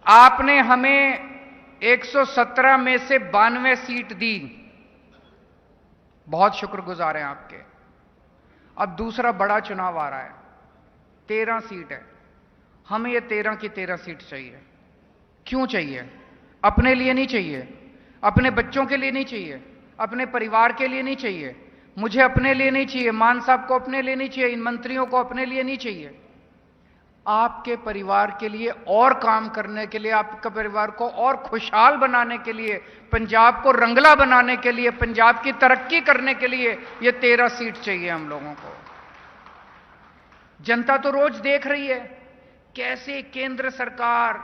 आपने हमें 117 में से 92 सीट दी, बहुत शुक्रगुजार हैं आपके। अब दूसरा बड़ा चुनाव आ रहा है, 13 सीट है। हमें ये 13 की 13 सीट चाहिए। क्यों चाहिए? अपने लिए नहीं चाहिए, अपने बच्चों के लिए नहीं चाहिए, अपने परिवार के लिए नहीं चाहिए, मुझे अपने लिए नहीं चाहिए, मान साहब को अपने लिए नहीं चाहिए, इन मंत्रियों को अपने लिए नहीं चाहिए। आपके परिवार के लिए और काम करने के लिए, आपके परिवार को और खुशहाल बनाने के लिए, पंजाब को रंगला बनाने के लिए, पंजाब की तरक्की करने के लिए ये 13 सीट चाहिए हम लोगों को। जनता तो रोज देख रही है कैसे केंद्र सरकार,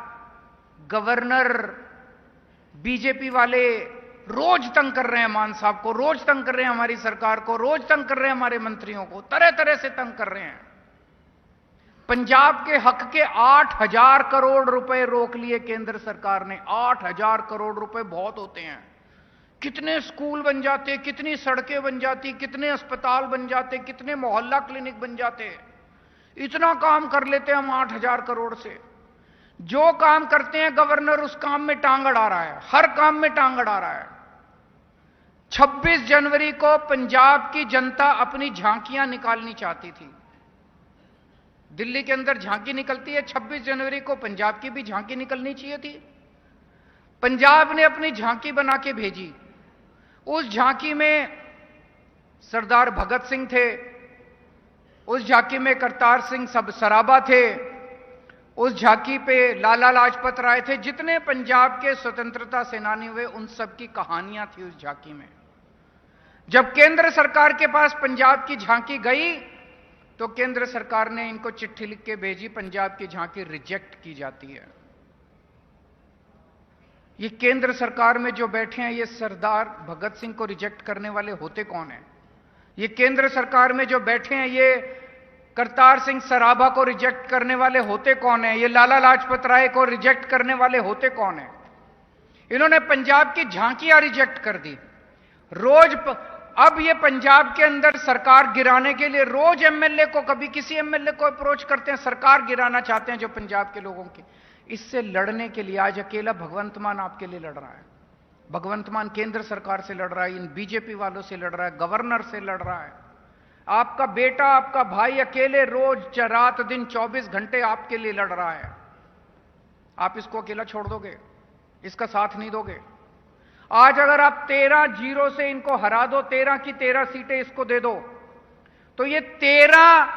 गवर्नर, बीजेपी वाले रोज तंग कर रहे हैं मान साहब को, रोज तंग कर रहे हैं हमारी सरकार को, रोज तंग कर रहे हैं हमारे मंत्रियों को, तरह तरह से तंग कर रहे हैं। पंजाब के हक के 8,000 करोड़ रुपए रोक लिए केंद्र सरकार ने। 8,000 करोड़ रुपए बहुत होते हैं। कितने स्कूल बन जाते, कितनी सड़कें बन जाती, कितने अस्पताल बन जाते, कितने मोहल्ला क्लिनिक बन जाते। इतना काम कर लेते हैं हम 8,000 करोड़ से। जो काम करते हैं गवर्नर उस काम में टांग अड़ा रहा है, हर काम में टांग अड़ा रहा है। 26 जनवरी को पंजाब की जनता अपनी झांकियां निकालनी चाहती थी। दिल्ली के अंदर झांकी निकलती है, 26 जनवरी को पंजाब की भी झांकी निकलनी चाहिए थी। पंजाब ने अपनी झांकी बना के भेजी। उस झांकी में सरदार भगत सिंह थे, उस झांकी में करतार सिंह सराभा थे, उस झांकी पे लाला लाजपत राय थे। जितने पंजाब के स्वतंत्रता सेनानी हुए उन सब की कहानियां थी उस झांकी में। जब केंद्र सरकार के पास पंजाब की झांकी गई तो केंद्र सरकार ने इनको चिट्ठी लिख के भेजी, पंजाब की झांकी रिजेक्ट की जाती है। ये केंद्र सरकार में जो बैठे हैं ये सरदार भगत सिंह को रिजेक्ट करने वाले होते कौन हैं? ये केंद्र सरकार में जो बैठे हैं ये करतार सिंह सराभा को रिजेक्ट करने वाले होते कौन हैं? ये लाला लाजपत राय को रिजेक्ट करने वाले होते कौन हैं? इन्होंने पंजाब की झांकियां रिजेक्ट कर दी। अब ये पंजाब के अंदर सरकार गिराने के लिए रोज एमएलए को, कभी किसी एमएलए को अप्रोच करते हैं, सरकार गिराना चाहते हैं जो पंजाब के लोगों की। इससे लड़ने के लिए आज अकेला भगवंत मान आपके लिए लड़ रहा है। भगवंत मान केंद्र सरकार से लड़ रहा है, इन बीजेपी वालों से लड़ रहा है, गवर्नर से लड़ रहा है। आपका बेटा, आपका भाई अकेले रोज रात दिन 24 घंटे आपके लिए लड़ रहा है। आप इसको अकेला छोड़ दोगे? इसका साथ नहीं दोगे? आज अगर आप 13-0 से इनको हरा दो, 13 की 13 सीटें इसको दे दो, तो ये 13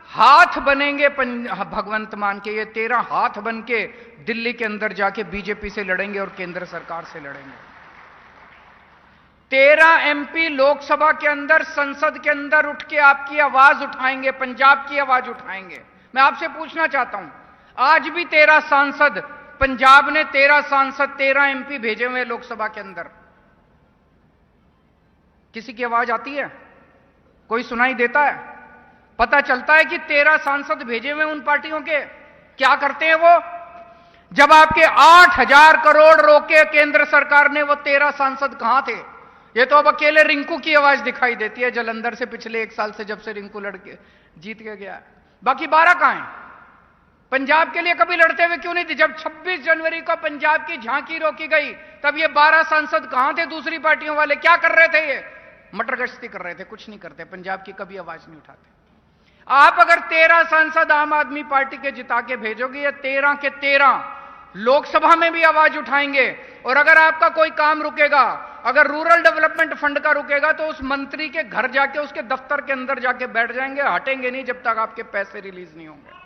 हाथ बनेंगे भगवंत मान के। ये 13 हाथ बन के दिल्ली के अंदर जाके बीजेपी से लड़ेंगे और केंद्र सरकार से लड़ेंगे। 13 एमपी लोकसभा के अंदर, संसद के अंदर उठ के आपकी आवाज उठाएंगे, पंजाब की आवाज उठाएंगे। मैं आपसे पूछना चाहता हूं, आज भी 13 सांसद, पंजाब ने 13 सांसद, 13 एमपी भेजे हुए लोकसभा के अंदर, किसी की आवाज आती है? कोई सुनाई देता है? पता चलता है कि 13 सांसद भेजे हुए उन पार्टियों के क्या करते हैं वो? जब आपके 8,000 करोड़ रोके केंद्र सरकार ने, वो 13 सांसद कहां थे? ये तो अब अकेले रिंकू की आवाज दिखाई देती है जलंधर से, पिछले 1 साल से जब से रिंकू लड़के जीत के गया। बाकी 12 कहां हैं? पंजाब के लिए कभी लड़ते हुए क्यों नहीं थे? जब 26 जनवरी को पंजाब की झांकी रोकी गई तब ये 12 सांसद कहां थे? दूसरी पार्टियों वाले क्या कर रहे थे? ये मटर गश्ती कर रहे थे, कुछ नहीं करते, पंजाब की कभी आवाज नहीं उठाते। आप अगर 13 सांसद आम आदमी पार्टी के जिता के भेजोगे, ये 13 के 13 लोकसभा में भी आवाज उठाएंगे। और अगर आपका कोई काम रुकेगा, अगर रूरल डेवलपमेंट फंड का रुकेगा, तो उस मंत्री के घर जाके, उसके दफ्तर के अंदर जाके बैठ जाएंगे, हटेंगे नहीं जब तक आपके पैसे रिलीज नहीं होंगे।